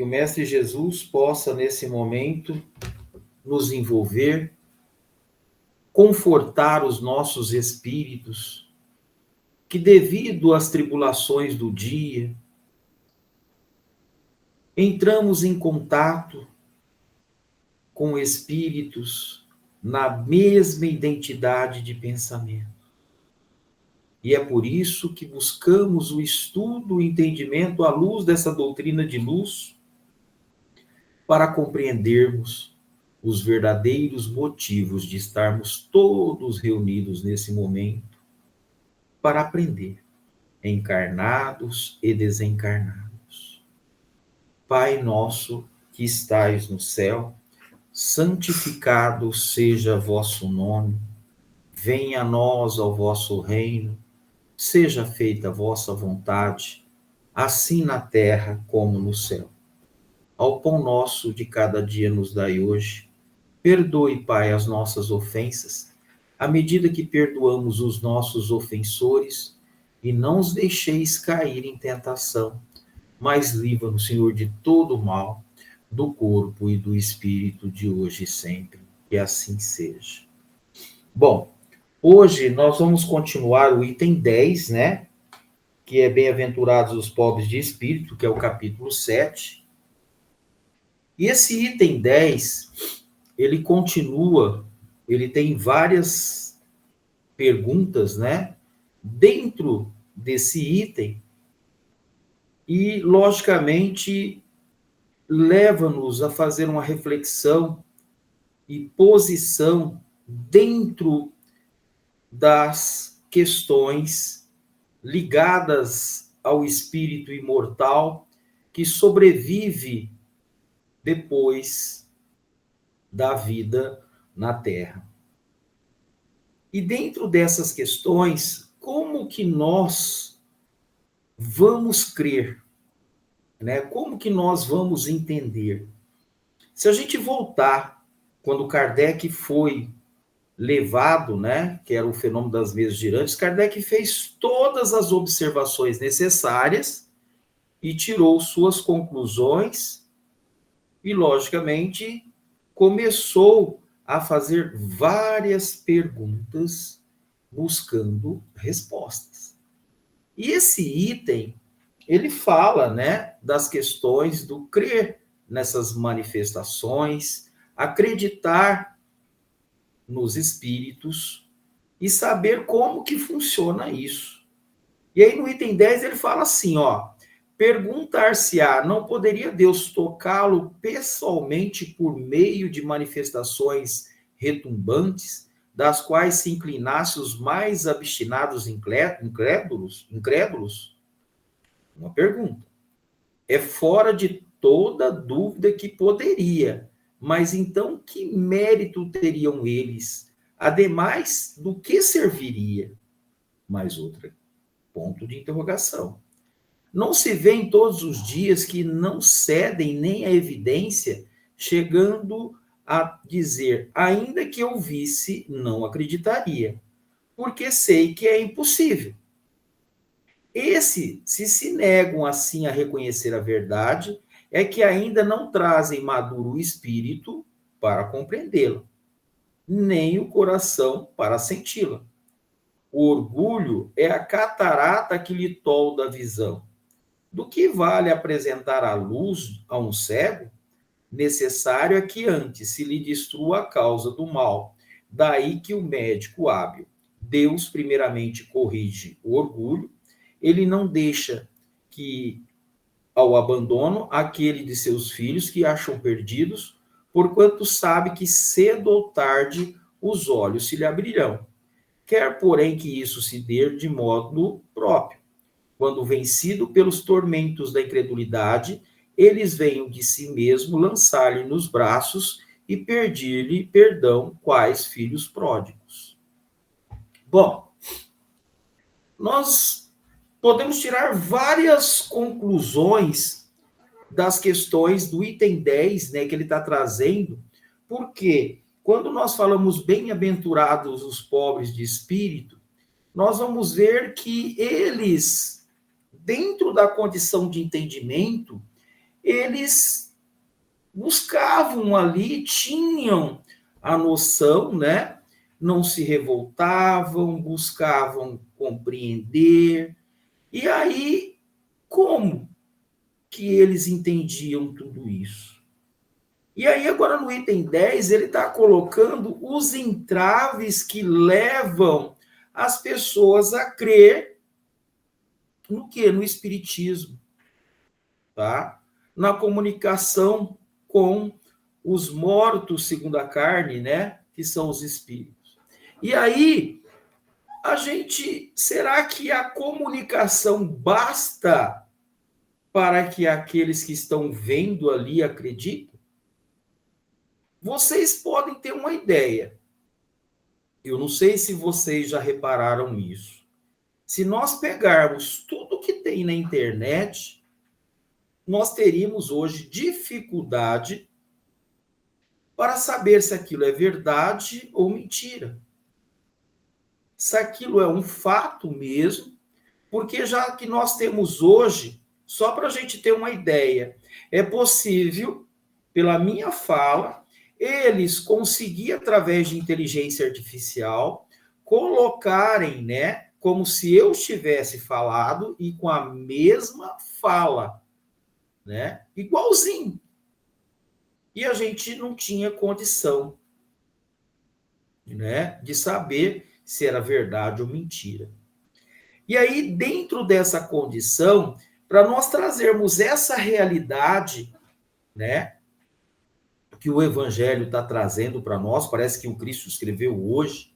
o Mestre Jesus possa, nesse momento, nos envolver, confortar os nossos espíritos, que devido às tribulações do dia, entramos em contato com espíritos na mesma identidade de pensamento. E é por isso que buscamos o estudo, o entendimento à luz dessa doutrina de luz, para compreendermos os verdadeiros motivos de estarmos todos reunidos nesse momento, para aprender, encarnados e desencarnados. Pai nosso que estais no céu, santificado seja vosso nome, venha a nós o vosso reino, seja feita a vossa vontade, assim na terra como no céu. Ao pão nosso de cada dia nos dai hoje. Perdoe, Pai, as nossas ofensas, à medida que perdoamos os nossos ofensores, e não os deixeis cair em tentação, mas livra-nos, Senhor, de todo o mal, do corpo e do espírito, de hoje e sempre. Que assim seja. Bom, hoje nós vamos continuar o item 10, né? Que é Bem-aventurados os pobres de espírito, que é o capítulo 7. E esse item 10, ele continua, ele tem várias perguntas, né? Dentro desse item, e, logicamente, leva-nos a fazer uma reflexão e posição dentro das questões ligadas ao espírito imortal que sobrevive depois da vida na Terra. E dentro dessas questões, como que nós vamos crer, né? Como que nós vamos entender? Se a gente voltar, quando Kardec foi levado, né, que era o fenômeno das mesas girantes, Kardec fez todas as observações necessárias e tirou suas conclusões e, logicamente, começou a fazer várias perguntas buscando respostas. E esse item, ele fala, né, das questões do crer nessas manifestações, acreditar nos espíritos e saber como que funciona isso. E aí no item 10 ele fala assim, ó, perguntar-se-á, não poderia Deus tocá-lo pessoalmente por meio de manifestações retumbantes, das quais se inclinasse os mais obstinados incrédulos? Uma pergunta. É fora de toda dúvida que poderia, mas então que mérito teriam eles? Ademais, do que serviria? Mais outro ponto de interrogação. Não se vê em todos os dias que não cedem nem à evidência, chegando a dizer, ainda que eu visse, não acreditaria, porque sei que é impossível. Se negam assim a reconhecer a verdade, é que ainda não trazem maduro o espírito para compreendê-la, nem o coração para senti-la. O orgulho é a catarata que lhe tolda a visão. Do que vale apresentar a luz a um cego? Necessário é que antes se lhe destrua a causa do mal. Daí que o médico hábil, Deus primeiramente corrige o orgulho, ele não deixa que ao abandono aquele de seus filhos que acham perdidos, porquanto sabe que cedo ou tarde os olhos se lhe abrirão. Quer, porém, que isso se dê de modo próprio. Quando vencido pelos tormentos da incredulidade, eles venham de si mesmo lançar-lhe nos braços e pedir-lhe perdão, quais filhos pródigos. Bom, nós podemos tirar várias conclusões das questões do item 10, né, que ele está trazendo, porque quando nós falamos bem-aventurados os pobres de espírito, nós vamos ver que eles, dentro da condição de entendimento, eles buscavam ali, tinham a noção, né? Não se revoltavam, buscavam compreender. E aí, como que eles entendiam tudo isso? E aí, agora no item 10, ele está colocando os entraves que levam as pessoas a crer no quê? No espiritismo, tá? Na comunicação com os mortos segundo a carne, né? Que são os espíritos. E aí, será que a comunicação basta para que aqueles que estão vendo ali acreditem? Vocês podem ter uma ideia. Eu não sei se vocês já repararam nisso. Se nós pegarmos tudo que tem na internet, nós teríamos hoje dificuldade para saber se aquilo é verdade ou mentira. Se aquilo é um fato mesmo, porque já que nós temos hoje, só para a gente ter uma ideia, é possível, pela minha fala, eles conseguir, através de inteligência artificial, colocarem, né, como se eu tivesse falado e com a mesma fala, né, igualzinho. E a gente não tinha condição, né, de saber se era verdade ou mentira. E aí, dentro dessa condição, para nós trazermos essa realidade, né, que o Evangelho está trazendo para nós, parece que o Cristo escreveu hoje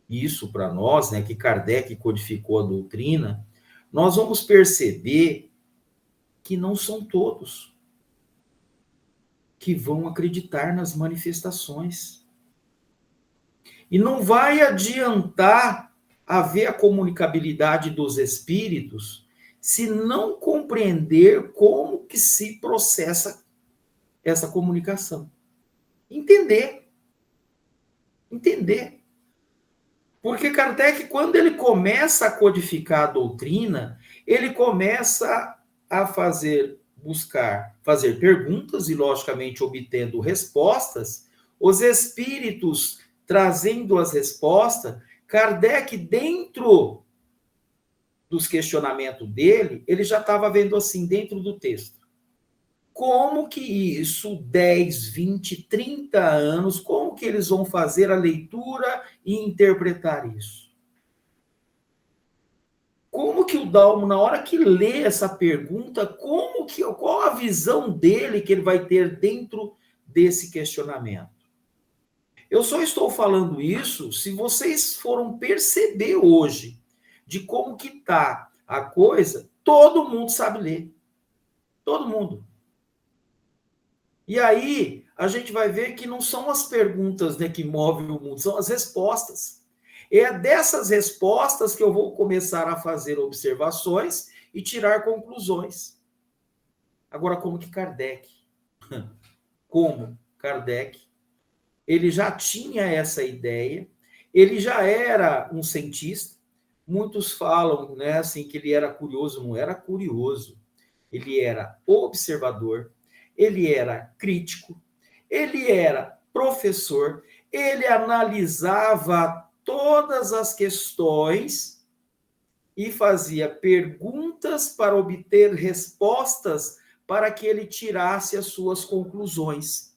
isso para nós, né, que Kardec codificou a doutrina, nós vamos perceber que não são todos que vão acreditar nas manifestações. E não vai adiantar haver a comunicabilidade dos espíritos se não compreender como que se processa essa comunicação. Entender. Porque Kardec, quando ele começa a codificar a doutrina, ele começa a fazer perguntas e, logicamente, obtendo respostas, os espíritos trazendo as respostas, Kardec, dentro dos questionamentos dele, ele já estava vendo assim, dentro do texto. Como que isso, 10, 20, 30 anos, como que eles vão fazer a leitura e interpretar isso? Como que o Dalmo, na hora que lê essa pergunta, qual a visão dele que ele vai ter dentro desse questionamento? Eu só estou falando isso se vocês foram perceber hoje de como que está a coisa, todo mundo sabe ler. Todo mundo. E aí, a gente vai ver que não são as perguntas, né, que movem o mundo, são as respostas. É dessas respostas que eu vou começar a fazer observações e tirar conclusões. Agora, como Kardec, ele já tinha essa ideia, ele já era um cientista, muitos falam, né, assim, que ele era curioso, não era curioso, ele era observador, ele era crítico, ele era professor, ele analisava todas as questões e fazia perguntas para obter respostas para que ele tirasse as suas conclusões.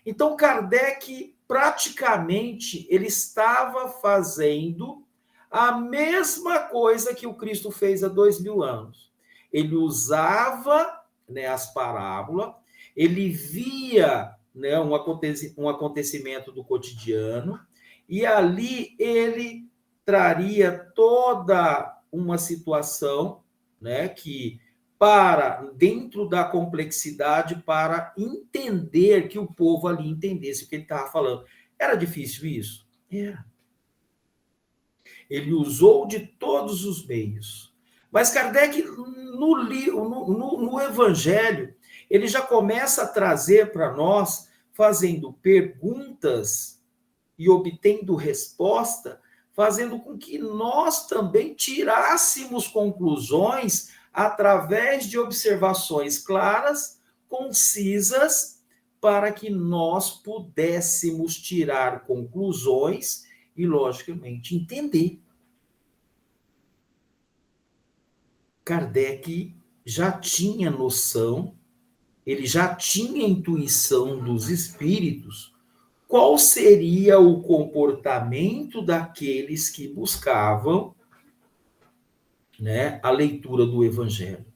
Então, Kardec, praticamente, ele estava fazendo a mesma coisa que o Cristo fez há 2000 anos. Ele usava, né, as parábolas, ele via, né, um acontecimento do cotidiano, e ali ele traria toda uma situação, né, que para dentro da complexidade, para entender, que o povo ali entendesse o que ele estava falando. Era difícil isso? Era. Ele usou de todos os meios. Mas Kardec, no Evangelho, ele já começa a trazer para nós, fazendo perguntas e obtendo resposta, fazendo com que nós também tirássemos conclusões através de observações claras, concisas para que nós pudéssemos tirar conclusões e, logicamente, entender. Kardec já tinha noção, ele já tinha intuição dos espíritos, qual seria o comportamento daqueles que buscavam, né, a leitura do Evangelho.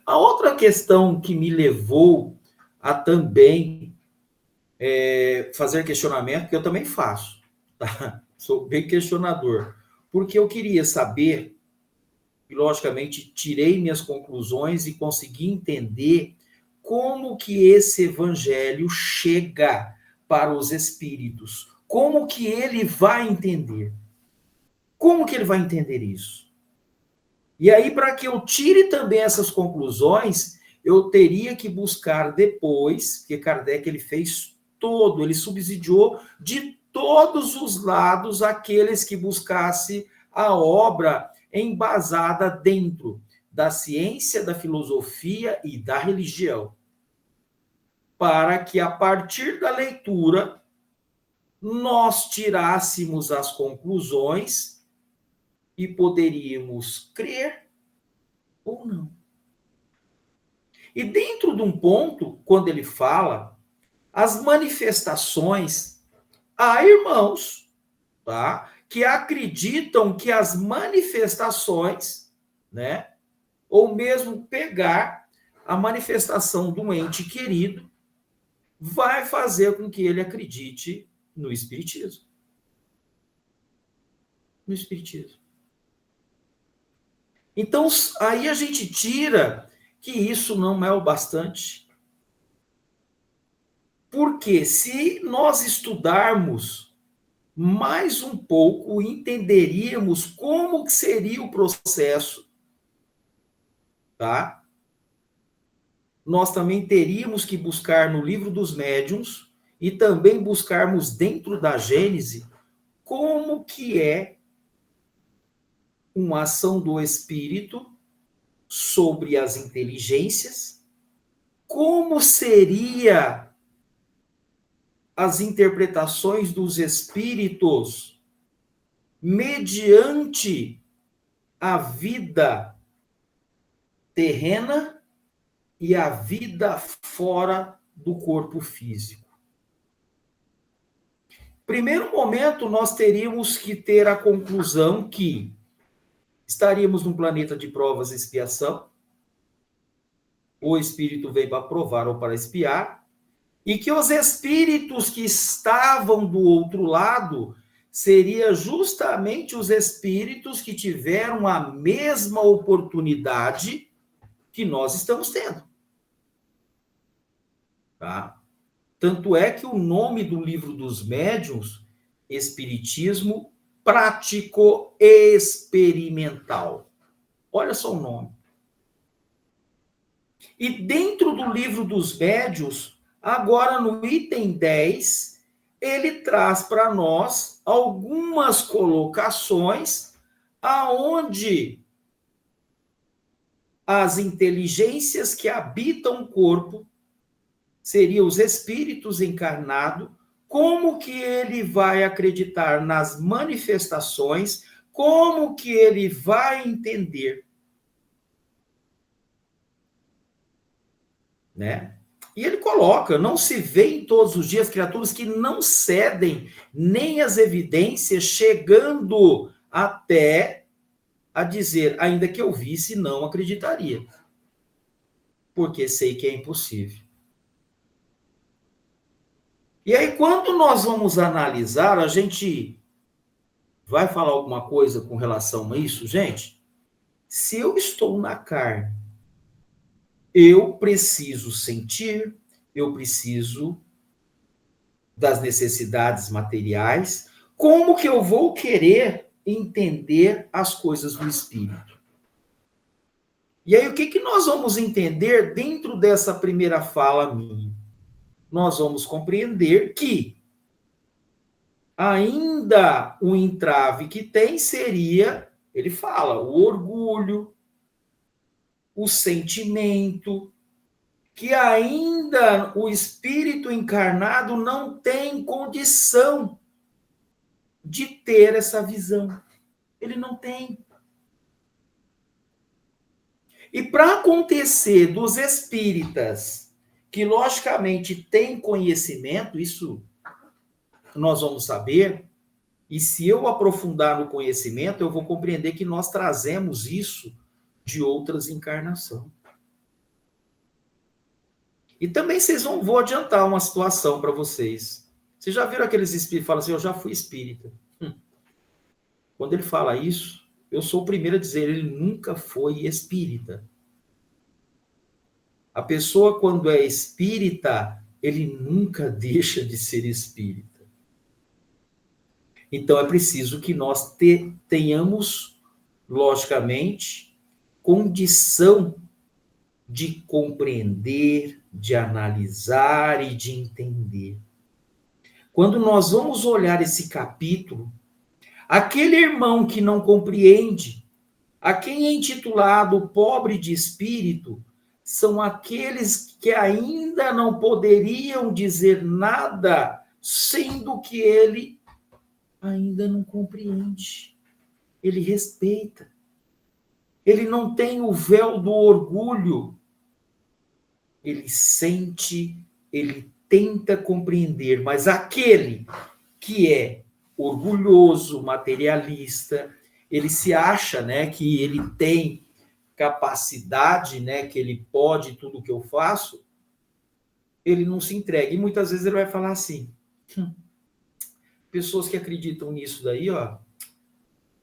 A outra questão que me levou a também fazer questionamento, que eu também faço, tá? Sou bem questionador, porque eu queria saber, e logicamente tirei minhas conclusões e consegui entender como que esse evangelho chega para os espíritos, como que ele vai entender. Como que ele vai entender isso? E aí, para que eu tire também essas conclusões, eu teria que buscar depois, porque Kardec ele fez todo, ele subsidiou de todos os lados aqueles que buscasse a obra embasada dentro da ciência, da filosofia e da religião, para que a partir da leitura nós tirássemos as conclusões e poderíamos crer ou não. E dentro de um ponto, quando ele fala, as manifestações, há irmãos, tá, que acreditam que as manifestações, né, ou mesmo pegar a manifestação de um ente querido, vai fazer com que ele acredite no Espiritismo. No Espiritismo. Então, aí a gente tira que isso não é o bastante. Porque se nós estudarmos mais um pouco, entenderíamos como que seria o processo, tá? Nós também teríamos que buscar no livro dos médiuns e também buscarmos dentro da Gênese como que é uma ação do espírito sobre as inteligências, como seria as interpretações dos espíritos mediante a vida terrena e a vida fora do corpo físico. Primeiro momento, nós teríamos que ter a conclusão que estaríamos num planeta de provas e expiação, o espírito veio para provar ou para expiar, e que os espíritos que estavam do outro lado seriam justamente os espíritos que tiveram a mesma oportunidade que nós estamos tendo. Tá? Tanto é que o nome do livro dos médiuns, Espiritismo Prático Experimental. Olha só o nome. E dentro do livro dos médiuns, agora no item 10, ele traz para nós algumas colocações aonde as inteligências que habitam o corpo seriam os espíritos encarnados, como que ele vai acreditar nas manifestações, como que ele vai entender, né? E ele coloca, não se vê em todos os dias criaturas que não cedem nem as evidências, chegando até a dizer, ainda que eu visse, não acreditaria. Porque sei que é impossível. E aí, quando nós vamos analisar, a gente vai falar alguma coisa com relação a isso, gente? Se eu estou na carne, eu preciso sentir, eu preciso das necessidades materiais, como que eu vou querer entender as coisas do espírito? E aí, o que que nós vamos entender dentro dessa primeira fala minha? Nós vamos compreender que ainda o entrave que tem seria, ele fala, o orgulho, o sentimento, que ainda o espírito encarnado não tem condição de ter essa visão. Ele não tem. E para acontecer dos espíritas, que logicamente têm conhecimento, isso nós vamos saber, e se eu aprofundar no conhecimento, eu vou compreender que nós trazemos isso de outras encarnações. E também vou adiantar uma situação para vocês. Vocês já viram aqueles espíritos que falam assim, eu já fui espírita. Quando ele fala isso, eu sou o primeiro a dizer, ele nunca foi espírita. A pessoa, quando é espírita, ele nunca deixa de ser espírita. Então, é preciso que nós tenhamos, logicamente, condição de compreender, de analisar e de entender. Quando nós vamos olhar esse capítulo, aquele irmão que não compreende, a quem é intitulado pobre de espírito, são aqueles que ainda não poderiam dizer nada, sendo que ele ainda não compreende. Ele respeita. Ele não tem o véu do orgulho. Ele sente, ele tenta compreender, mas aquele que é orgulhoso, materialista, ele se acha, né, que ele tem capacidade, né, que ele pode tudo que eu faço, ele não se entrega. E muitas vezes ele vai falar assim, pessoas que acreditam nisso daí, ó,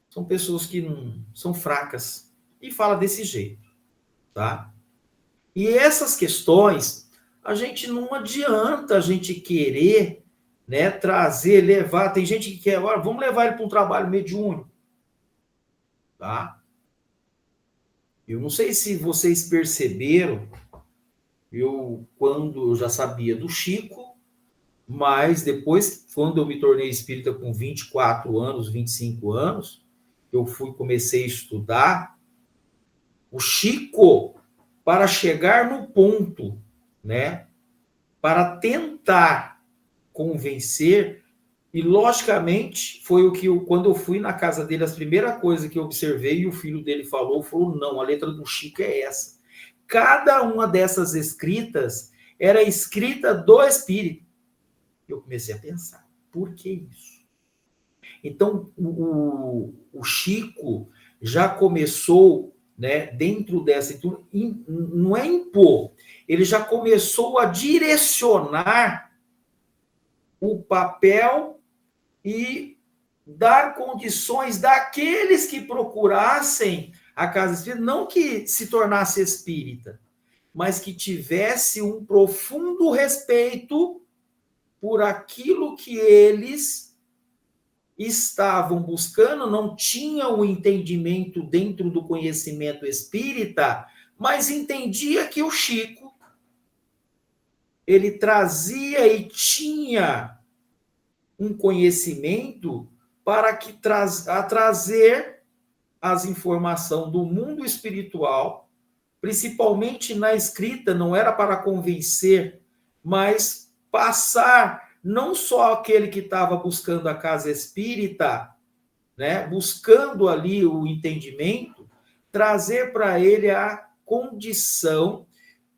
são pessoas que não são fracas. E fala desse jeito, tá? E essas questões, a gente não adianta a gente querer, né, trazer, levar. Tem gente que quer, agora vamos levar ele para um trabalho mediúnico, tá? Eu não sei se vocês perceberam, quando eu já sabia do Chico, mas depois, quando eu me tornei espírita com 24 anos, 25 anos, comecei a estudar, o Chico, para chegar no ponto, né, para tentar convencer, e logicamente foi o que quando eu fui na casa dele, a primeira coisa que eu observei e o filho dele falou, não, a letra do Chico é essa. Cada uma dessas escritas era escrita do espírito. Eu comecei a pensar, por que isso? Então, o Chico já começou, né, dentro dessa, não é impor, ele já começou a direcionar o papel e dar condições daqueles que procurassem a casa espírita, não que se tornasse espírita, mas que tivesse um profundo respeito por aquilo que eles estavam buscando, não tinham o entendimento dentro do conhecimento espírita, mas entendia que o Chico, ele trazia e tinha um conhecimento para que trazer as informações do mundo espiritual, principalmente na escrita, não era para convencer, mas passar não só aquele que estava buscando a casa espírita, né, buscando ali o entendimento, trazer para ele a condição,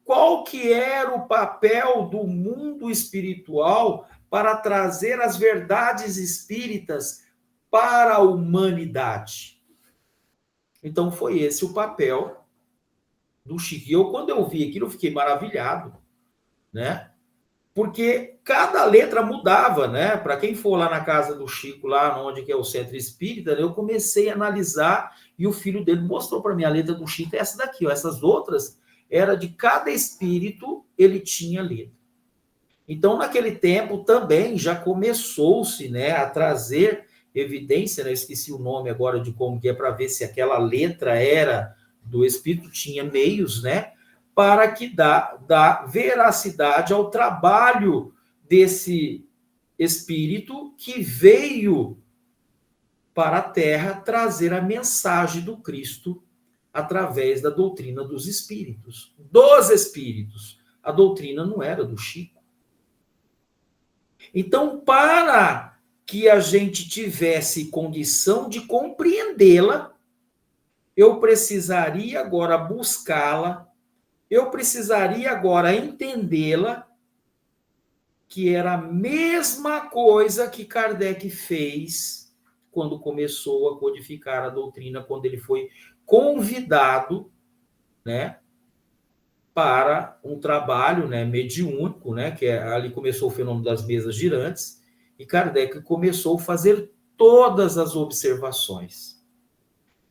qual que era o papel do mundo espiritual para trazer as verdades espíritas para a humanidade. Então, foi esse o papel do Chico. Quando eu vi aquilo, eu fiquei maravilhado, né? Porque cada letra mudava, né? Para quem for lá na casa do Chico, lá onde que é o Centro Espírita, eu comecei a analisar e o filho dele mostrou para mim a letra do Chico, é essa daqui, ó. Essas outras, era de cada espírito, ele tinha letra. Então, naquele tempo, também já começou-se, né, a trazer evidência, né, eu esqueci o nome agora de como que é, para ver se aquela letra era do espírito, tinha meios, né, para que dá veracidade ao trabalho desse espírito que veio para a Terra trazer a mensagem do Cristo através da doutrina dos espíritos. a doutrina não era do Chico. Então, para que a gente tivesse condição de compreendê-la, eu precisaria agora buscá-la, eu precisaria agora entendê-la, que era a mesma coisa que Kardec fez quando começou a codificar a doutrina, quando ele foi convidado, né, para um trabalho, né, mediúnico, né, que ali começou o fenômeno das mesas girantes, e Kardec começou a fazer todas as observações.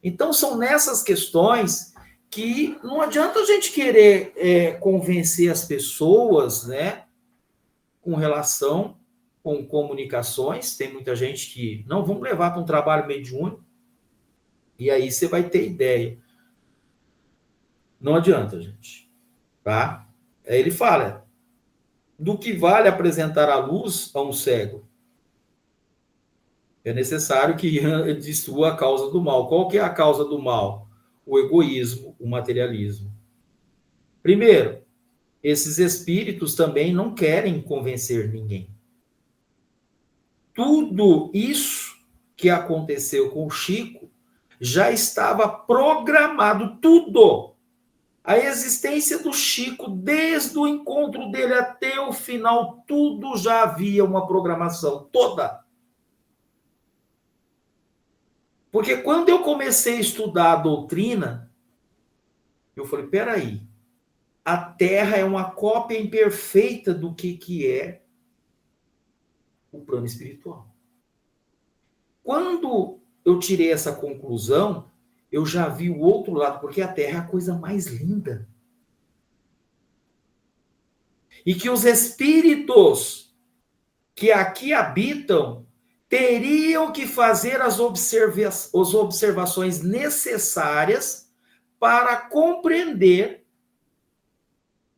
Então, são nessas questões que não adianta a gente querer convencer as pessoas, né, com relação com comunicações. Tem muita gente que, não, vamos levar para um trabalho mediúnico, e aí você vai ter ideia. Não adianta, gente. Tá? Aí ele fala, do que vale apresentar a luz a um cego? É necessário que destrua a causa do mal. Qual que é a causa do mal? O egoísmo, o materialismo. Primeiro, esses espíritos também não querem convencer ninguém. Tudo isso que aconteceu com o Chico já estava programado, tudo. A existência do Chico, desde o encontro dele até o final, tudo já havia uma programação, toda. Porque quando eu comecei a estudar a doutrina, eu falei, peraí, a Terra é uma cópia imperfeita do que é o plano espiritual. Quando eu tirei essa conclusão, eu já vi o outro lado, porque a Terra é a coisa mais linda. E que os espíritos que aqui habitam teriam que fazer as observações necessárias para compreender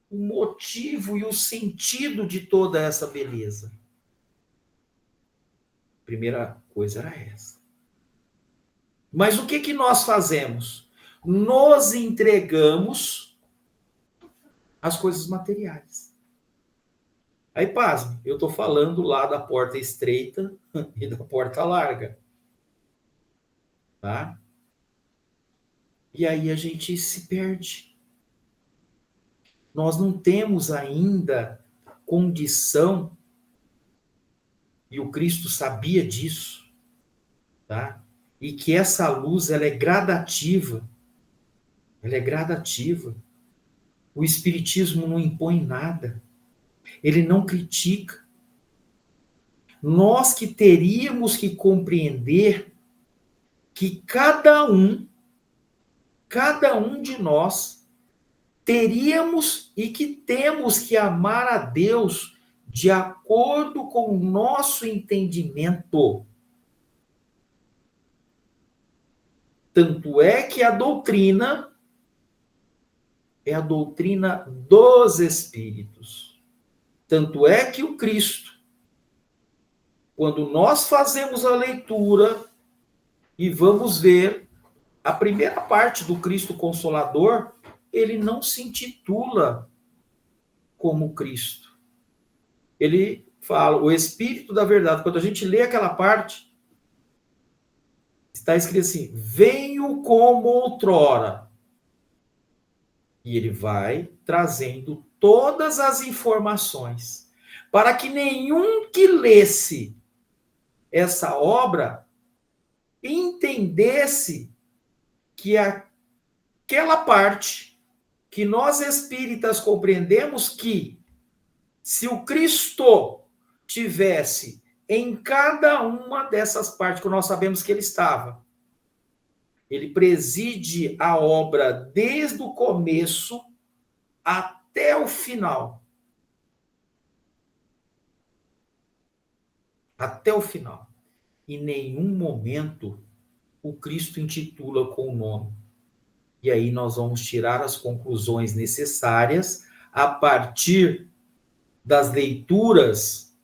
o motivo e o sentido de toda essa beleza. Primeira coisa era essa. Mas o que nós fazemos? Nos entregamos às coisas materiais. Aí, pasme, eu estou falando lá da porta estreita e da porta larga. Tá? E aí a gente se perde. Nós não temos ainda condição, e o Cristo sabia disso, tá? E que essa luz, ela é gradativa. Ela é gradativa. O Espiritismo não impõe nada. Ele não critica. Nós que teríamos que compreender que cada um de nós teríamos e que temos que amar a Deus de acordo com o nosso entendimento. Tanto é que a doutrina é a doutrina dos Espíritos. Tanto é que o Cristo, quando nós fazemos a leitura e vamos ver a primeira parte do Cristo Consolador, ele não se intitula como Cristo. Ele fala, o Espírito da Verdade. Quando a gente lê aquela parte, está escrito assim, venho como outrora. E ele vai trazendo todas as informações, para que nenhum que lesse essa obra entendesse que aquela parte que nós espíritas compreendemos que se o Cristo tivesse em cada uma dessas partes que nós sabemos que ele estava, ele preside a obra desde o começo até o final. Até o final. Em nenhum momento o Cristo intitula com o nome. E aí nós vamos tirar as conclusões necessárias a partir das leituras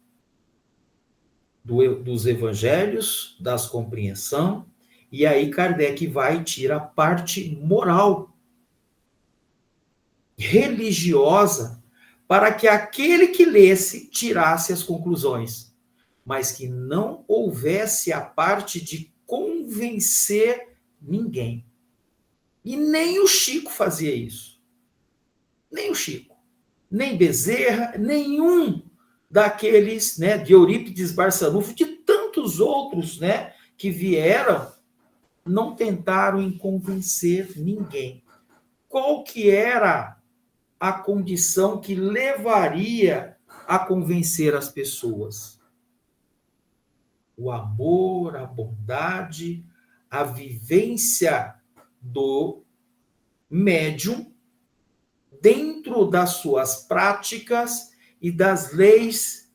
dos evangelhos, das compreensão, e aí Kardec vai e tira a parte moral, religiosa, para que aquele que lesse tirasse as conclusões, mas que não houvesse a parte de convencer ninguém. E nem o Chico fazia isso. Nem o Chico. Nem Bezerra, nenhum daqueles, né, de Eurípides Barçanufo, de tantos outros, né, que vieram, não tentaram em convencer ninguém. Qual que era a condição que levaria a convencer as pessoas? O amor, a bondade, a vivência do médium dentro das suas práticas e das leis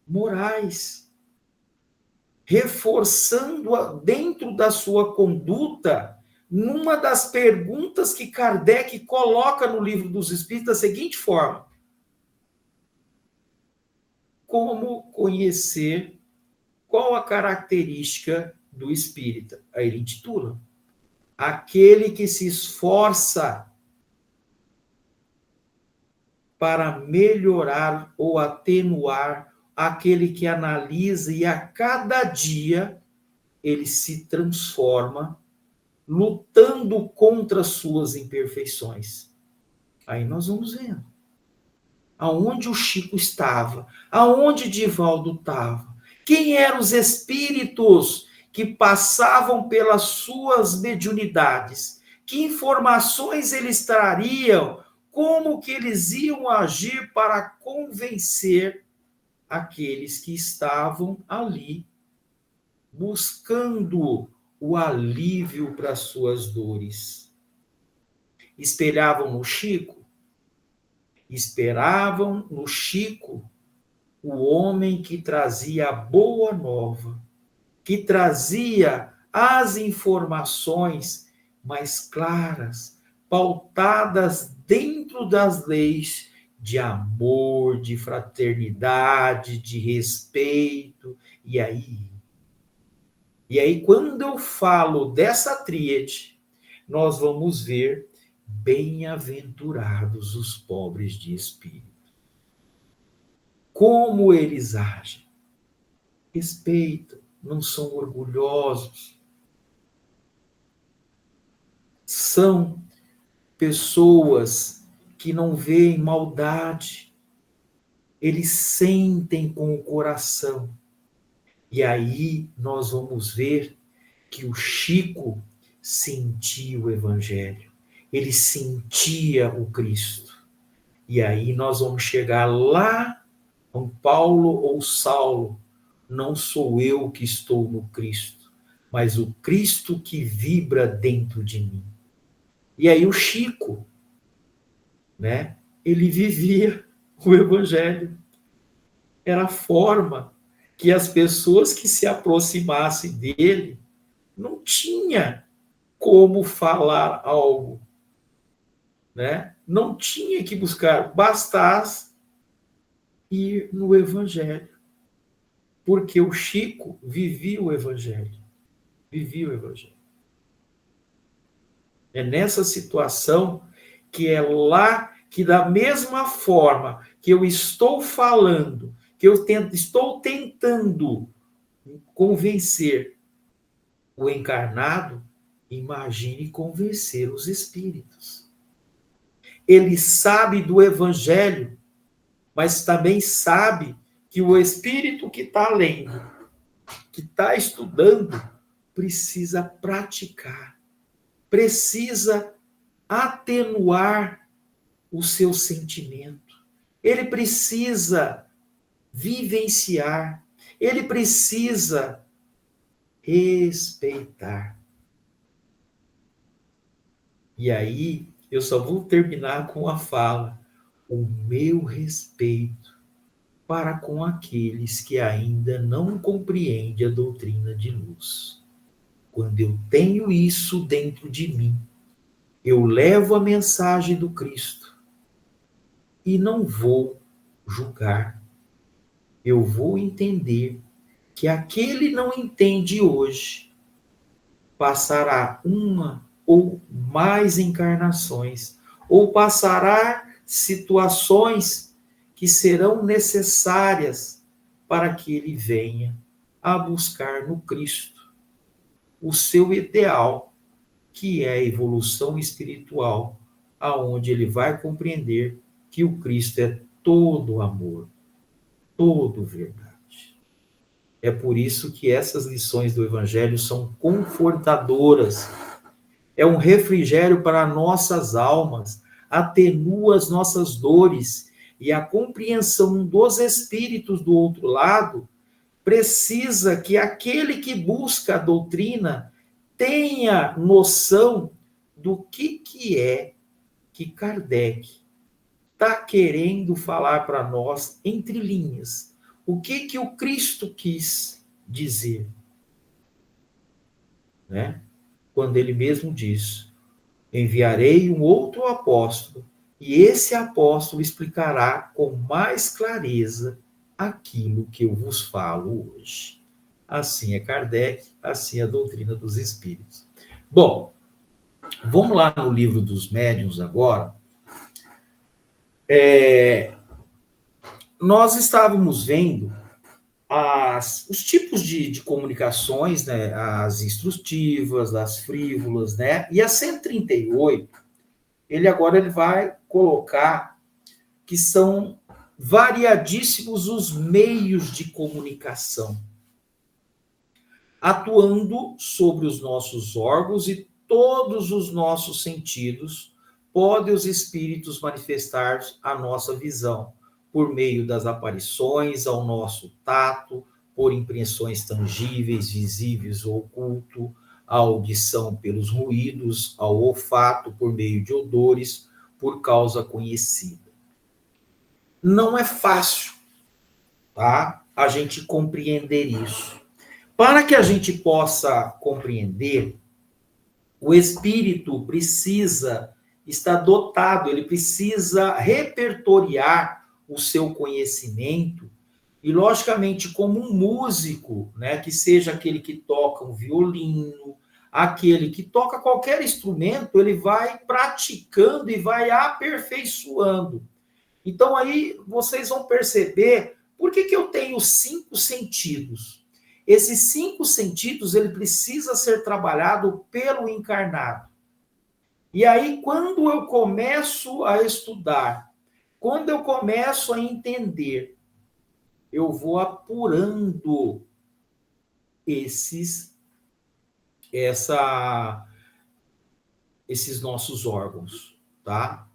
morais, reforçando dentro da sua conduta, numa das perguntas que Kardec coloca no Livro dos Espíritos da seguinte forma: como conhecer qual a característica do espírita? Aí ele intitula: aquele que se esforça para melhorar ou atenuar, aquele que analisa e a cada dia ele se transforma, lutando contra suas imperfeições. Aí nós vamos vendo aonde o Chico estava, aonde Divaldo estava, quem eram os espíritos que passavam pelas suas mediunidades, que informações eles trariam, como que eles iam agir para convencer aqueles que estavam ali buscando o alívio para suas dores. Espelhavam no Chico? Esperavam no Chico o homem que trazia a boa nova, que trazia as informações mais claras, pautadas dentro das leis de amor, de fraternidade, de respeito. E aí, quando eu falo dessa tríade, nós vamos ver bem-aventurados os pobres de espírito. Como eles agem? Respeitam, não são orgulhosos. São pessoas que não veem maldade. Eles sentem com o coração. E aí nós vamos ver que o Chico sentia o Evangelho. Ele sentia o Cristo. E aí nós vamos chegar lá, com Paulo ou Saulo. Não sou eu que estou no Cristo, mas o Cristo que vibra dentro de mim. E aí o Chico, né? Ele vivia o Evangelho. Era a forma que as pessoas que se aproximassem dele não tinha como falar algo, né? Não tinha que buscar, bastasse ir no Evangelho. Porque o Chico vivia o Evangelho. Vivia o Evangelho. É nessa situação que é lá que, da mesma forma que eu estou falando, que eu estou tentando convencer o encarnado, imagine convencer os espíritos. Ele sabe do Evangelho, mas também sabe que o espírito que está lendo, que está estudando, precisa praticar, precisa atenuar o seu sentimento. Ele precisa vivenciar, ele precisa respeitar. E aí, eu só vou terminar com a fala: o meu respeito para com aqueles que ainda não compreendem a doutrina de luz. Quando eu tenho isso dentro de mim, eu levo a mensagem do Cristo e não vou julgar. Eu vou entender que aquele não entende hoje passará uma ou mais encarnações, ou passará situações que serão necessárias para que ele venha a buscar no Cristo o seu ideal, que é a evolução espiritual, aonde ele vai compreender que o Cristo é todo amor, todo verdade. É por isso que essas lições do Evangelho são confortadoras. É um refrigério para nossas almas, atenua as nossas dores, e a compreensão dos espíritos do outro lado precisa que aquele que busca a doutrina tenha noção do que é que Kardec está querendo falar para nós entre linhas. O que o Cristo quis dizer, né? Quando ele mesmo diz: enviarei um outro apóstolo, e esse apóstolo explicará com mais clareza aquilo que eu vos falo hoje. Assim é Kardec, assim é a doutrina dos espíritos. Bom, vamos lá no Livro dos Médiuns agora. Nós estávamos vendo os tipos de comunicações, né? As instrutivas, as frívolas, né? E a 138, ele vai colocar que são variadíssimos os meios de comunicação, atuando sobre os nossos órgãos e todos os nossos sentidos, podem os espíritos manifestar a nossa visão, por meio das aparições, ao nosso tato, por impressões tangíveis, visíveis ou oculto, a audição pelos ruídos, ao olfato, por meio de odores, por causa conhecida. Não é fácil, tá? A gente compreender isso. Para que a gente possa compreender, o espírito precisa estar dotado, ele precisa repertoriar o seu conhecimento, e logicamente como um músico, né, que seja aquele que toca um violino, aquele que toca qualquer instrumento, ele vai praticando e vai aperfeiçoando. Então aí vocês vão perceber por que eu tenho 5 sentidos. Esses 5 sentidos, ele precisa ser trabalhado pelo encarnado. E aí, quando eu começo a estudar, quando eu começo a entender, eu vou apurando esses nossos órgãos, tá?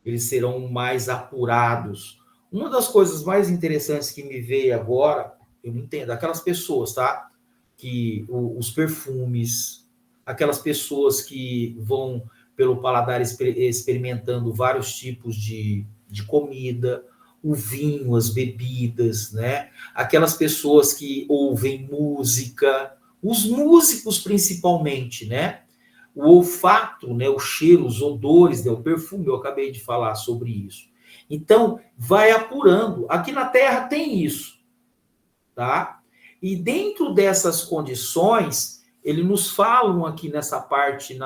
Eles serão mais apurados. Uma das coisas mais interessantes que me veio agora, eu não entendo, aquelas pessoas, tá? Que os perfumes, aquelas pessoas que vão pelo paladar experimentando vários tipos de comida, o vinho, as bebidas, né? Aquelas pessoas que ouvem música, os músicos principalmente, né? O olfato, né? O cheiro, os odores, né? O perfume, eu acabei de falar sobre isso. Então, vai apurando. Aqui na Terra tem isso, tá? E dentro dessas condições, eles nos falam aqui nessa parte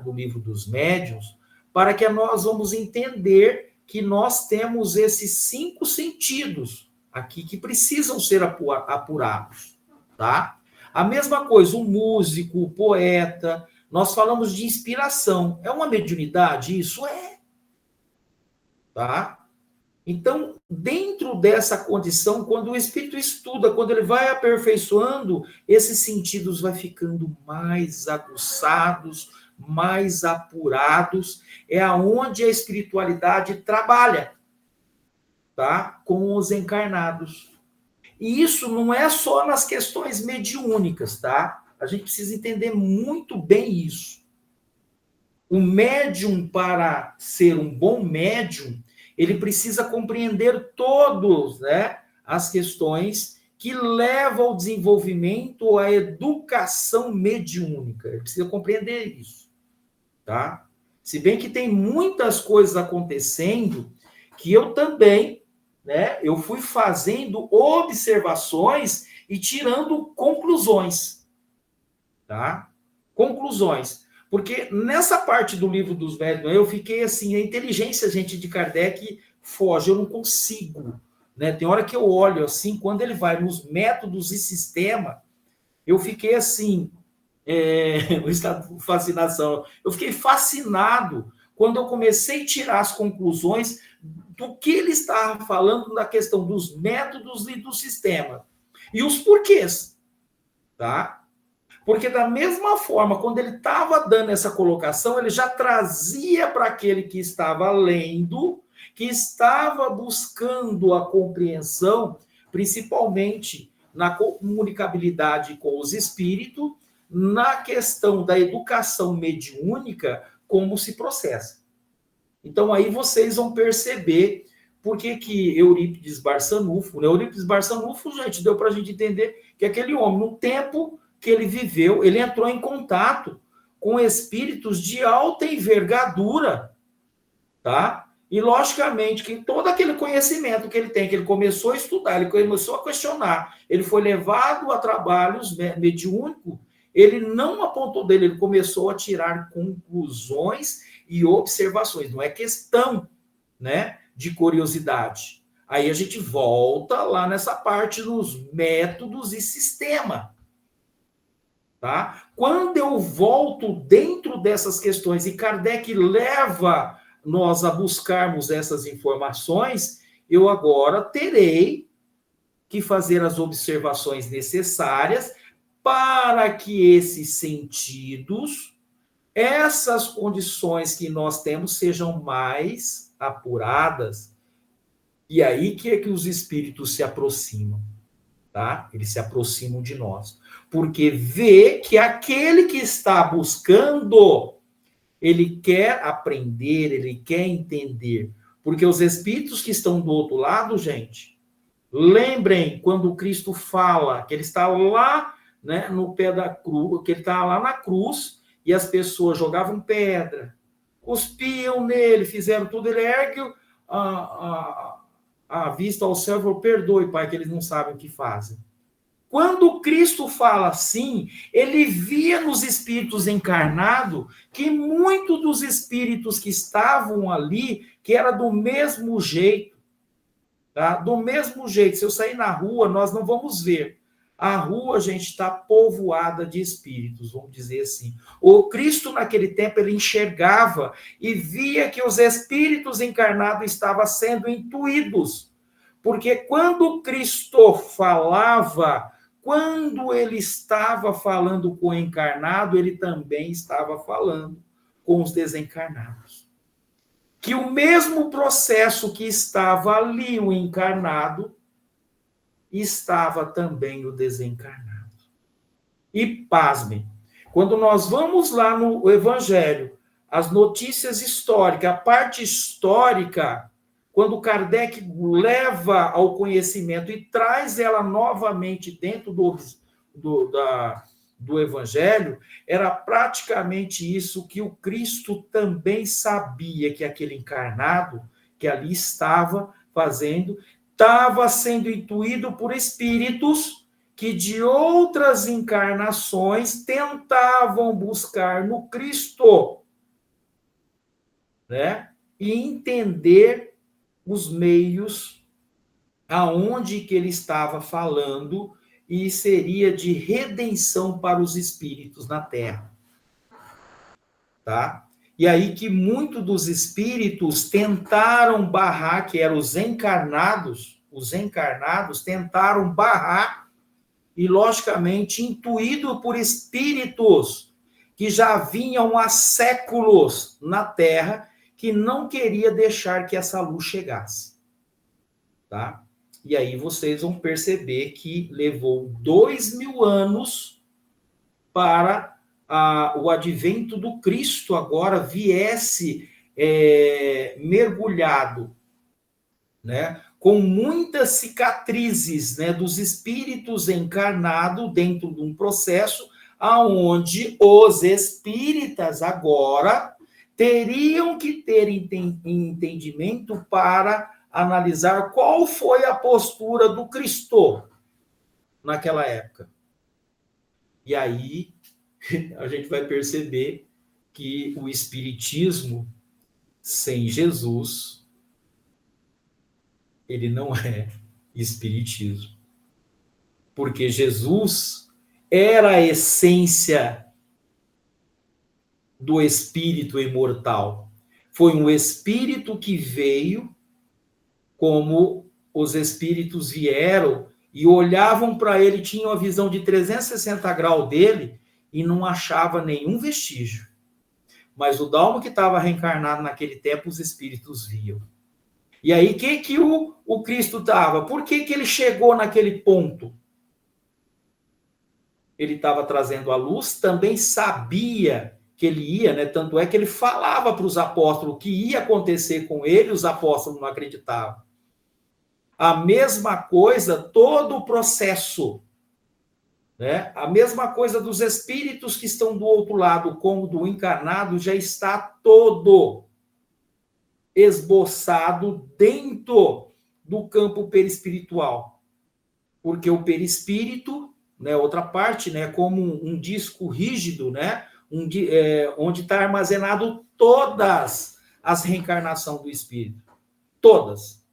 do Livro dos Médiuns, para que nós vamos entender que nós temos esses 5 sentidos aqui que precisam ser apurados, tá? A mesma coisa, o músico, o poeta, nós falamos de inspiração. É uma mediunidade? Isso é. Tá? Então, dentro dessa condição, quando o espírito estuda, quando ele vai aperfeiçoando, esses sentidos vai ficando mais aguçados, mais apurados, é aonde a espiritualidade trabalha, tá? Com os encarnados. E isso não é só nas questões mediúnicas, tá? A gente precisa entender muito bem isso. O médium, para ser um bom médium, ele precisa compreender todas, né, as questões que levam ao desenvolvimento, à educação mediúnica. Ele precisa compreender isso, tá? Se bem que tem muitas coisas acontecendo que eu também, né, eu fui fazendo observações e tirando conclusões, tá? Conclusões. Porque nessa parte do Livro dos Médiuns, eu fiquei assim, a inteligência, gente, de Kardec foge, eu não consigo. Né? Tem hora que eu olho assim, quando ele vai nos métodos e sistema, eu fiquei assim, o estado de fascinação, eu fiquei fascinado quando eu comecei a tirar as conclusões do que ele estava falando na questão dos métodos e do sistema. E os porquês, tá? Porque da mesma forma, quando ele estava dando essa colocação, ele já trazia para aquele que estava lendo, que estava buscando a compreensão, principalmente na comunicabilidade com os espíritos, na questão da educação mediúnica, como se processa. Então, aí vocês vão perceber por que Eurípides Barçanufo, né? Eurípides Barçanufo, gente, deu para a gente entender que aquele homem, no tempo que ele viveu, ele entrou em contato com espíritos de alta envergadura, tá? E, logicamente, que todo aquele conhecimento que ele tem, que ele começou a estudar, ele começou a questionar, ele foi levado a trabalhos mediúnicos, ele não apontou dele, ele começou a tirar conclusões e observações. Não é questão, né, de curiosidade. Aí a gente volta lá nessa parte dos métodos e sistema. Tá? Quando eu volto dentro dessas questões e Kardec leva nós a buscarmos essas informações, eu agora terei que fazer as observações necessárias para que esses sentidos, essas condições que nós temos, sejam mais apuradas. E aí que é que os espíritos se aproximam, tá? Eles se aproximam de nós. Porque vê que aquele que está buscando, ele quer aprender, ele quer entender. Porque os espíritos que estão do outro lado, gente, lembrem quando Cristo fala que ele está lá, né, no pé da cruz, que ele está lá na cruz e as pessoas jogavam pedra, cuspiam nele, fizeram tudo, ele ergue a vista ao céu e falou, perdoe, Pai, que eles não sabem o que fazem. Quando Cristo fala assim, ele via nos espíritos encarnados que muitos dos espíritos que estavam ali, que era do mesmo jeito, tá? Do mesmo jeito. Se eu sair na rua, nós não vamos ver. A rua, gente, está povoada de espíritos, vamos dizer assim. O Cristo, naquele tempo, ele enxergava e via que os espíritos encarnados estavam sendo intuídos. Porque quando Cristo falava, quando ele estava falando com o encarnado, ele também estava falando com os desencarnados. Que o mesmo processo que estava ali o encarnado, estava também o desencarnado. E pasmem, quando nós vamos lá no Evangelho, as notícias históricas, a parte histórica, quando Kardec leva ao conhecimento e traz ela novamente dentro do Evangelho, era praticamente isso que o Cristo também sabia que aquele encarnado que ali estava fazendo, estava sendo intuído por espíritos que de outras encarnações tentavam buscar no Cristo, né? E entender os meios aonde que ele estava falando e seria de redenção para os espíritos na Terra. Tá? E aí que muitos dos espíritos tentaram barrar, que eram os encarnados tentaram barrar e, logicamente, intuído por espíritos que já vinham há séculos na Terra, que não queria deixar que essa luz chegasse. Tá? E aí vocês vão perceber que levou 2000 anos para o advento do Cristo agora viesse mergulhado, né, com muitas cicatrizes, né, dos espíritos encarnados dentro de um processo aonde os espíritas agora teriam que ter entendimento para analisar qual foi a postura do Cristo naquela época. E aí a gente vai perceber que o espiritismo sem Jesus ele não é espiritismo. Porque Jesus era a essência do espírito imortal. Foi um espírito que veio, como os espíritos vieram e olhavam para ele, tinham a visão de 360 graus dele e não achava nenhum vestígio. Mas o Dalmo que estava reencarnado naquele tempo, os espíritos viam. E aí, que o Cristo estava? Por que ele chegou naquele ponto? Ele estava trazendo a luz, também sabia que ele ia, né? Tanto é que ele falava para os apóstolos o que ia acontecer com ele, os apóstolos não acreditavam. A mesma coisa, todo o processo, né? A mesma coisa dos espíritos que estão do outro lado, como do encarnado, já está todo esboçado dentro do campo perispiritual. Porque o perispírito, né, outra parte, né, como um disco rígido, né, onde está armazenado todas as reencarnações do espírito. Todas.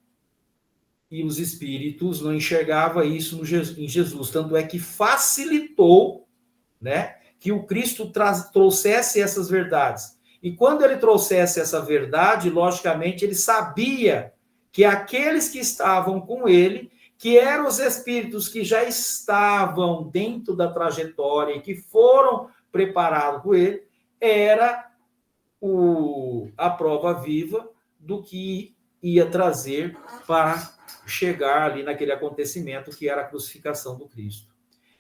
E os espíritos não enxergavam isso em Jesus. Tanto é que facilitou, né, que o Cristo trouxesse essas verdades. E quando ele trouxesse essa verdade, logicamente, ele sabia que aqueles que estavam com ele, que eram os espíritos que já estavam dentro da trajetória e que foram preparados por ele, era a prova viva do que ia trazer para chegar ali naquele acontecimento que era a crucificação do Cristo.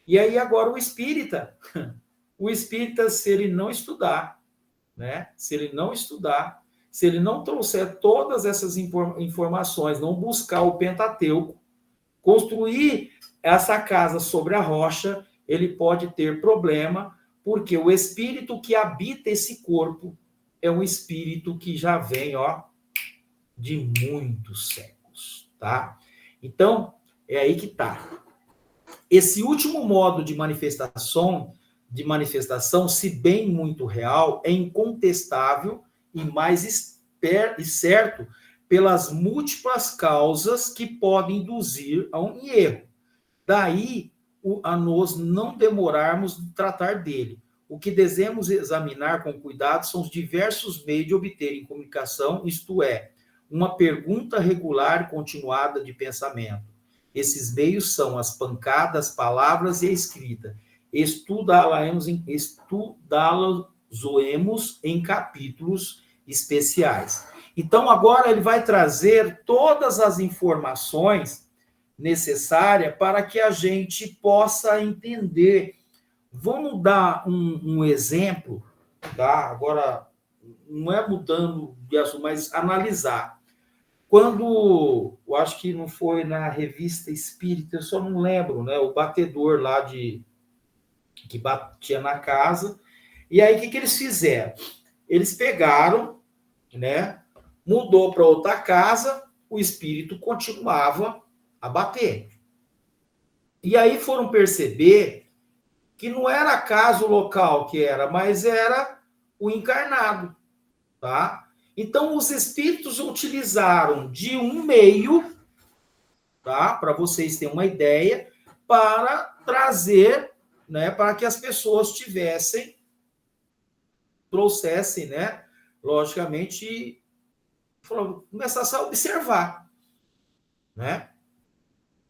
E aí agora o espírita, se ele não estudar, né? Se ele não estudar, se ele não trouxer todas essas informações, não buscar o Pentateuco, construir essa casa sobre a rocha, ele pode ter problema, porque o espírito que habita esse corpo é um espírito que já vem, de muitos séculos, tá? Então, é aí que tá. Esse último modo de manifestação, se bem muito real, é incontestável e mais certo pelas múltiplas causas que podem induzir a um erro. Daí, a nós não demorarmos de tratar dele. O que devemos examinar com cuidado são os diversos meios de obterem comunicação, isto é, uma pergunta regular e continuada de pensamento. Esses meios são as pancadas, palavras e a escrita. Estudá-las em capítulos especiais. Então, agora ele vai trazer todas as informações necessárias para que a gente possa entender. Vamos dar um exemplo, tá? Agora, não é mudando de assunto, mas analisar. Quando, eu acho que não foi na Revista Espírita, eu só não lembro, né? O batedor lá que batia na casa. E aí, o que eles fizeram? Eles pegaram, né? Mudou para outra casa, o espírito continuava a bater. E aí foram perceber que não era a casa o local que era, mas era o encarnado, tá? Então, os espíritos utilizaram de um meio, tá? Para vocês terem uma ideia, para trazer, né? Para que as pessoas trouxessem, né? Logicamente, começassem a observar, né?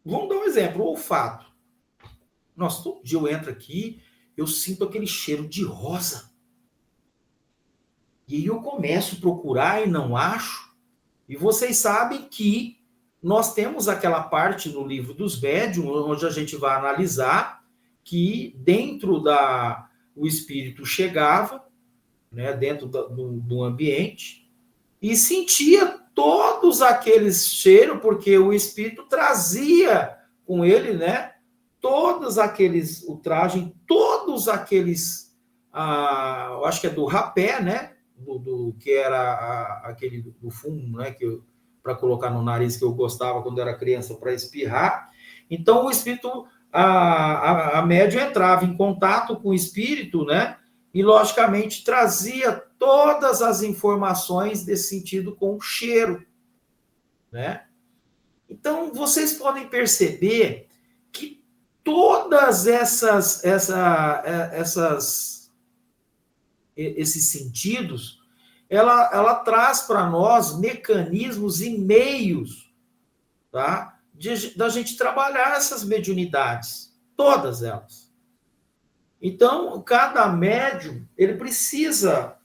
Vamos dar um exemplo, o olfato. Nossa, todo dia eu entro aqui, eu sinto aquele cheiro de rosa. E aí eu começo a procurar e não acho. E vocês sabem que nós temos aquela parte no livro dos médiuns, onde a gente vai analisar que dentro o espírito chegava, né, dentro do ambiente, e sentia todos aqueles cheiros, porque o espírito trazia com ele, né, todos aqueles, o traje, todos aqueles, eu acho que é do rapé, né, que era aquele do fumo, né, para colocar no nariz, que eu gostava quando era criança para espirrar. Então o espírito, a médium entrava em contato com o espírito, né, e logicamente trazia todas as informações desse sentido com o cheiro, né? Então, vocês podem perceber que todas esses sentidos, ela traz para nós mecanismos e meios, tá? Da gente trabalhar essas mediunidades, todas elas. Então, cada médium, ele precisa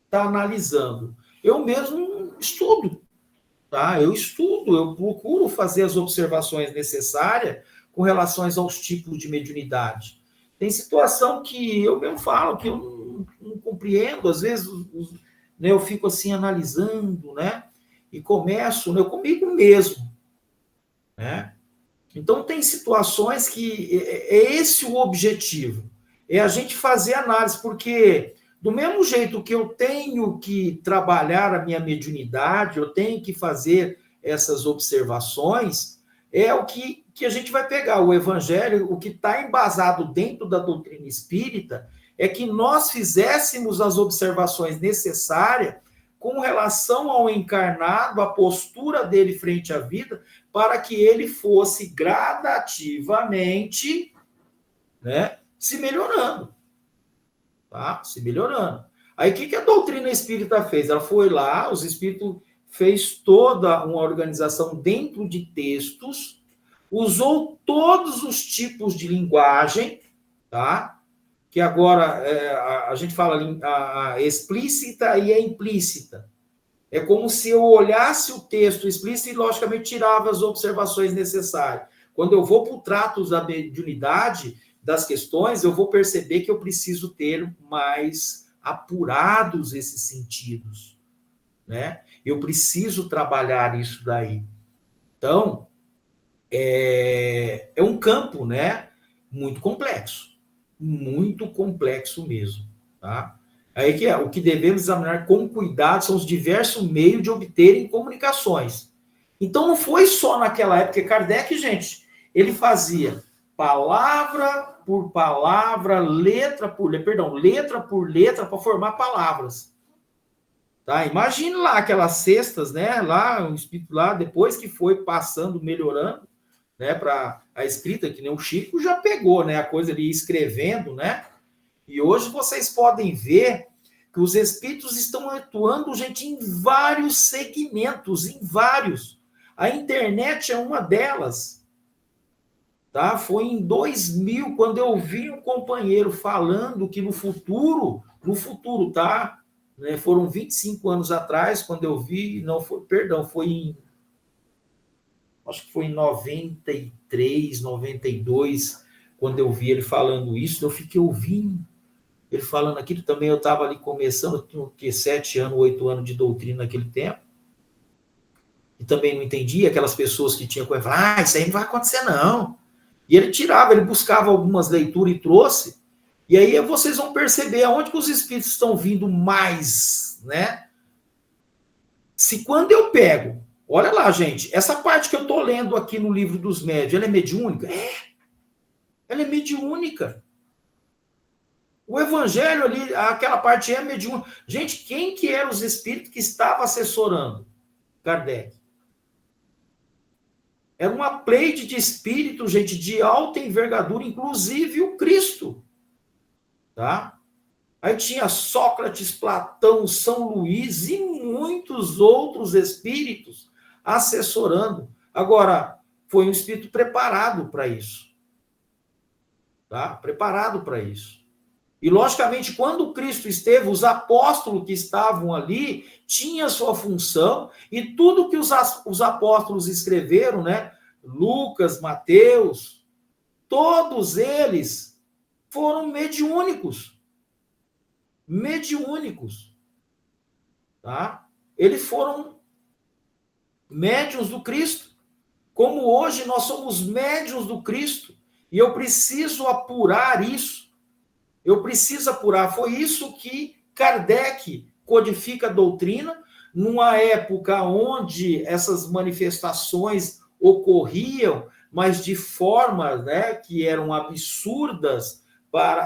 estar analisando. Eu mesmo estudo, tá? Eu procuro fazer as observações necessárias com relação aos tipos de mediunidade. Tem situação que eu mesmo falo, que eu não compreendo, às vezes né, eu fico assim analisando, né? E começo, né, comigo mesmo, né? Então, tem situações que é esse o objetivo, é a gente fazer análise, porque do mesmo jeito que eu tenho que trabalhar a minha mediunidade, eu tenho que fazer essas observações, é o que a gente vai pegar. O evangelho, o que está embasado dentro da doutrina espírita, é que nós fizéssemos as observações necessárias com relação ao encarnado, a postura dele frente à vida, para que ele fosse gradativamente, né, se melhorando. Tá? Se melhorando. Aí o que a doutrina espírita fez? Ela foi lá, os espíritos fez toda uma organização dentro de textos, usou todos os tipos de linguagem, tá? Que agora a gente fala a explícita e a implícita. É como se eu olhasse o texto explícito e, logicamente, tirava as observações necessárias. Quando eu vou para o trato da mediunidade das questões, eu vou perceber que eu preciso ter mais apurados esses sentidos, né? Eu preciso trabalhar isso daí. Então, é um campo, né, muito complexo mesmo, tá? Aí que o que devemos examinar com cuidado são os diversos meios de obterem comunicações. Então não foi só naquela época que Kardec, gente, ele fazia palavra por palavra, letra por letra para formar palavras. Tá? Imagine lá aquelas cestas, né? Lá o espírito lá depois que foi passando, melhorando, né, para a escrita, que nem o Chico já pegou, né, a coisa ali escrevendo, né? E hoje vocês podem ver que os espíritos estão atuando, gente, em vários segmentos, em vários. A internet é uma delas. Tá? Foi em 2000, quando eu vi um companheiro falando que no futuro, tá? Né, foram 25 anos atrás, quando eu vi, não foi, perdão, foi em, acho que foi em 93, 92, quando eu vi ele falando isso, eu fiquei ouvindo ele falando aquilo também. Eu estava ali começando, eu tinha 7 anos, 8 anos de doutrina naquele tempo, e também não entendia aquelas pessoas que tinham coisa, isso aí não vai acontecer não. E ele tirava, ele buscava algumas leituras e trouxe, e aí vocês vão perceber aonde que os espíritos estão vindo mais, né? Se quando eu pego, olha lá, gente, essa parte que eu estou lendo aqui no livro dos médiuns, ela é mediúnica? Ela é mediúnica. O evangelho ali, aquela parte é mediúnica. Gente, quem que eram os espíritos que estavam assessorando Kardec? Era uma pleide de espíritos, gente, de alta envergadura, inclusive o Cristo. Tá? Aí tinha Sócrates, Platão, São Luís e muitos outros espíritos assessorando. Agora, foi um espírito preparado para isso. Tá? Preparado para isso. E, logicamente, quando Cristo esteve, os apóstolos que estavam ali tinham sua função, e tudo que os apóstolos escreveram, né? Lucas, Mateus, todos eles foram mediúnicos. Mediúnicos. Tá? Eles foram médiuns do Cristo. Como hoje nós somos médiuns do Cristo. E eu preciso apurar isso. Eu preciso apurar. Foi isso que Kardec codifica a doutrina, numa época onde essas manifestações ocorriam, mas de formas, né, que eram absurdas,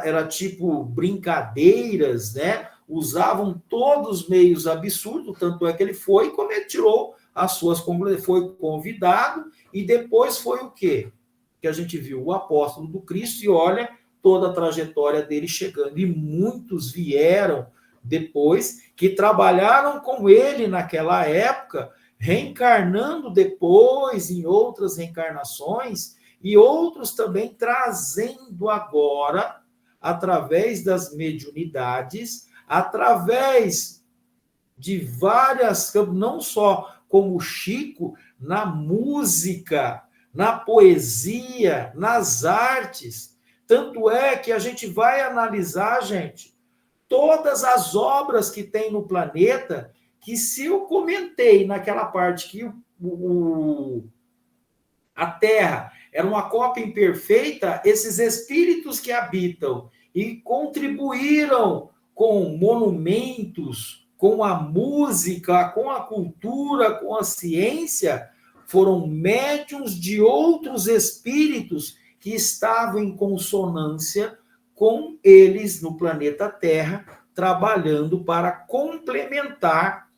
era tipo brincadeiras, né? Usavam todos os meios absurdos, tanto é que ele foi e tirou as suas congregações, foi convidado, e depois foi o quê? Que a gente viu o apóstolo do Cristo, e olha toda a trajetória dele chegando. E muitos vieram depois, que trabalharam com ele naquela época, reencarnando depois em outras reencarnações, e outros também trazendo agora, através das mediunidades, através de várias, não só como o Chico, na música, na poesia, nas artes. Tanto é que a gente vai analisar, gente, todas as obras que tem no planeta, que se eu comentei naquela parte que a Terra era uma cópia imperfeita, esses espíritos que habitam e contribuíram com monumentos, com a música, com a cultura, com a ciência, foram médiuns de outros espíritos que estavam em consonância com eles no planeta Terra, trabalhando para complementar,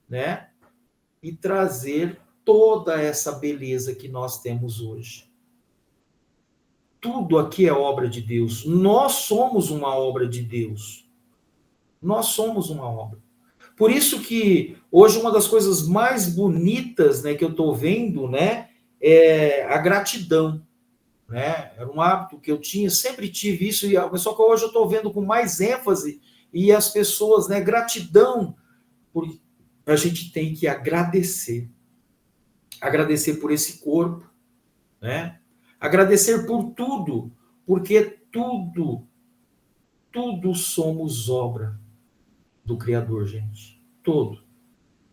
né, e trazer toda essa beleza que nós temos hoje. Tudo aqui é obra de Deus. Nós somos uma obra de Deus. Nós somos uma obra. Por isso que hoje uma das coisas mais bonitas, né, que eu estou vendo, né, é a gratidão. Né? Era um hábito que eu tinha, sempre tive isso, só que hoje eu estou vendo com mais ênfase, e as pessoas, né, gratidão, porque a gente tem que agradecer. Agradecer por esse corpo, né? Agradecer por tudo, porque tudo somos obra do Criador, gente. Todo.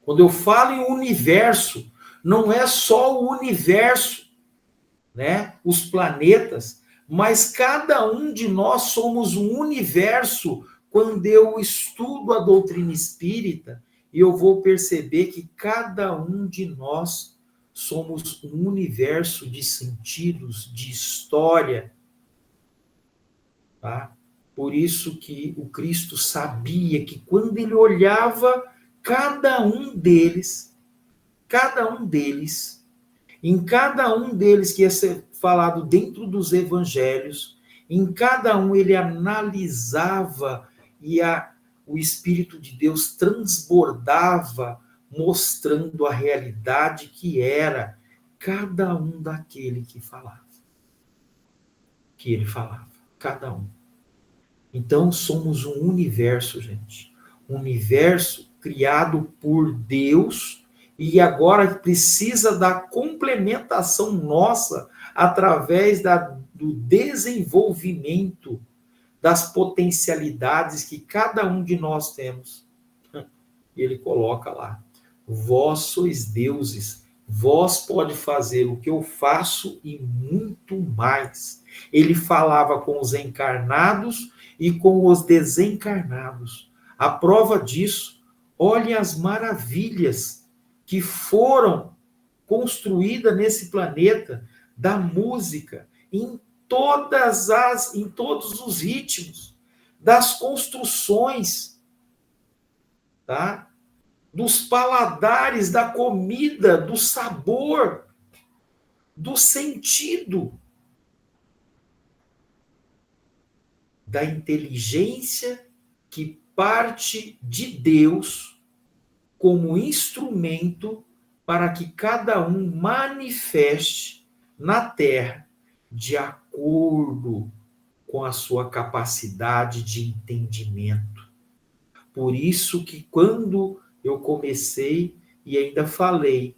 Quando eu falo em universo, não é só o universo, né? Os planetas, mas cada um de nós somos um universo. Quando eu estudo a doutrina espírita, eu vou perceber que cada um de nós somos um universo de sentidos, de história. Tá? Por isso que o Cristo sabia que quando ele olhava cada um deles, em cada um deles que ia ser falado dentro dos evangelhos, em cada um ele analisava e o Espírito de Deus transbordava, mostrando a realidade que era cada um daquele que falava. Que ele falava, cada um. Então somos um universo, gente. Um universo criado por Deus, e agora precisa da complementação nossa através do desenvolvimento das potencialidades que cada um de nós temos. E ele coloca lá: vós sois deuses, vós pode fazer o que eu faço e muito mais. Ele falava com os encarnados e com os desencarnados. A prova disso, olhem as maravilhas que foram construídas nesse planeta da música, em todos os ritmos, das construções, tá? Dos paladares, da comida, do sabor, do sentido, da inteligência que parte de Deus como instrumento para que cada um manifeste na Terra de acordo com a sua capacidade de entendimento. Por isso que quando eu comecei e ainda falei,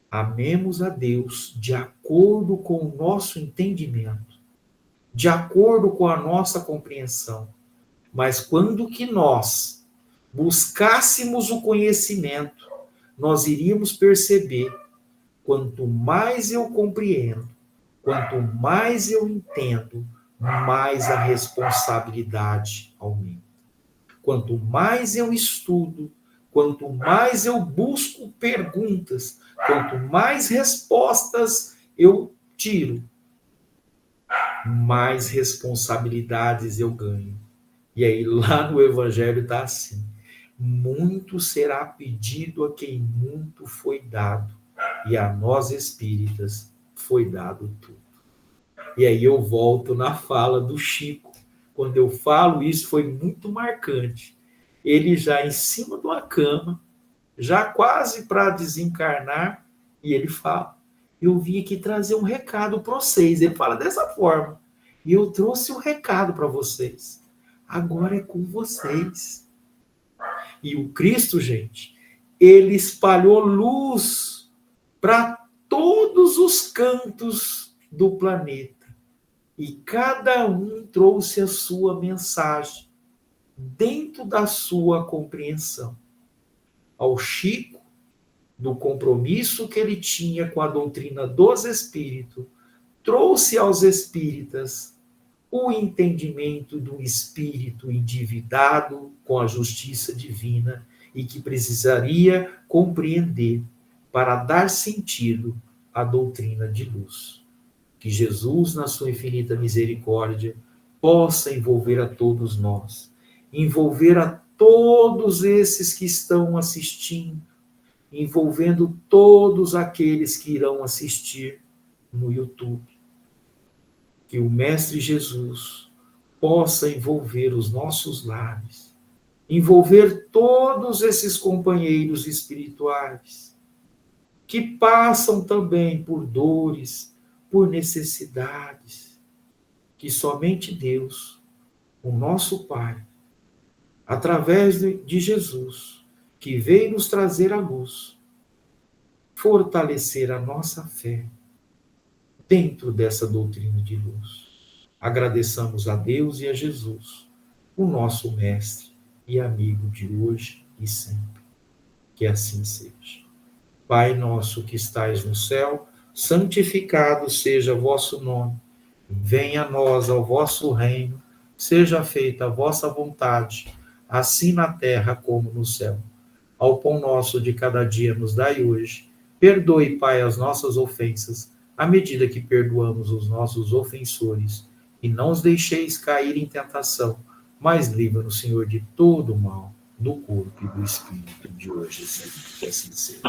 amemos a Deus de acordo com o nosso entendimento, de acordo com a nossa compreensão. Mas quando que nós buscássemos o conhecimento, nós iríamos perceber, quanto mais eu compreendo, quanto mais eu entendo, mais a responsabilidade aumenta. Quanto mais eu estudo, quanto mais eu busco perguntas, quanto mais respostas eu tiro, mais responsabilidades eu ganho. E aí lá no Evangelho está assim: muito será pedido a quem muito foi dado, e a nós espíritas foi dado tudo. E aí eu volto na fala do Chico. Quando eu falo isso, foi muito marcante. Ele já em cima de uma cama, já quase para desencarnar, e ele fala: eu vim aqui trazer um recado para vocês. Ele fala dessa forma. E eu trouxe um recado para vocês. Agora é com vocês. E o Cristo, gente, ele espalhou luz para todos os cantos do planeta. E cada um trouxe a sua mensagem dentro da sua compreensão. Ao Chico, do compromisso que ele tinha com a doutrina dos espíritos, trouxe aos espíritas o entendimento do espírito endividado com a justiça divina e que precisaria compreender para dar sentido à doutrina de luz. Que Jesus, na sua infinita misericórdia, possa envolver a todos nós, envolver a todos esses que estão assistindo, envolvendo todos aqueles que irão assistir no YouTube. Que o Mestre Jesus possa envolver os nossos lares, envolver todos esses companheiros espirituais, que passam também por dores, por necessidades, que somente Deus, o nosso Pai, através de Jesus, que veio nos trazer a luz, fortalecer a nossa fé dentro dessa doutrina de luz. Agradeçamos a Deus e a Jesus, o nosso mestre e amigo de hoje e sempre. Que assim seja. Pai nosso que estais no céu, santificado seja o vosso nome. Venha a nós ao vosso reino, seja feita a vossa vontade, assim na terra como no céu. Ao pão nosso de cada dia nos dai hoje. Perdoe, Pai, as nossas ofensas, à medida que perdoamos os nossos ofensores. E não os deixeis cair em tentação, mas livra-nos, Senhor, de todo o mal, do corpo e do espírito, de hoje e sempre. Que assim seja.